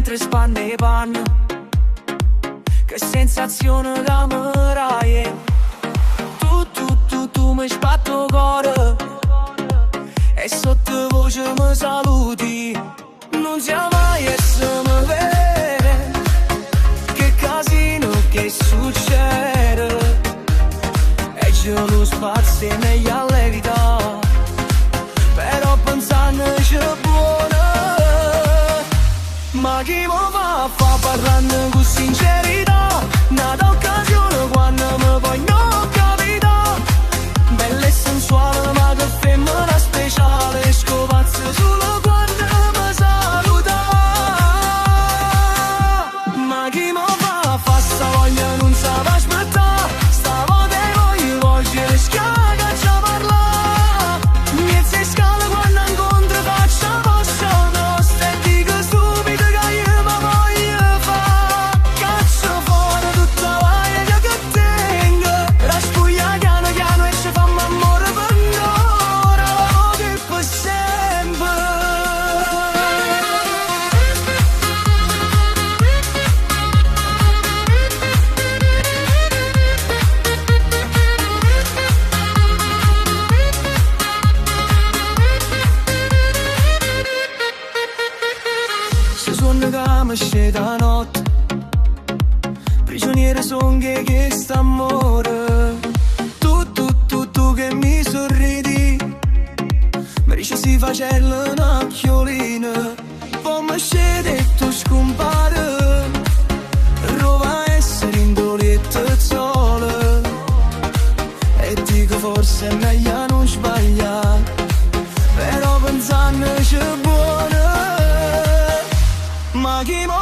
mentre spanne i panni. Che sensazione che mi rai. Tu mi spatto cuore e sottovoce mi saluti. Non sia mai e se mi vede, che casino che succede. E c'è lo spazio negli allevità, però pensando c'è buona. Ma chi mi fa parlando con sincerità? Nata occasione quando mi voglio capita. Bella e sensuale ma che femmina speciale. Scopazzo solo quando mi saluta. Ma chi mi fa sta voglia non sa va aspettare. Sta volta voglio volgere schiaga già parla. Mi si scala quando incontro faccia posta nostra. E dico subito che io mi voglio fa. Cazzo fuori tutta voglia che tengo. La spuglia piano piano e ci fammo amore per ora che per sempre. Se suona che mi scende la notte, prigioniere son che st'amore. Tu che mi sorridi, mi dici si facella una chiolina. Poi mi scende e tu scompare, prova a essere indolietta e sola. E dico forse è meglio non sbagliare, però pensando c'è buona. Ma chi mi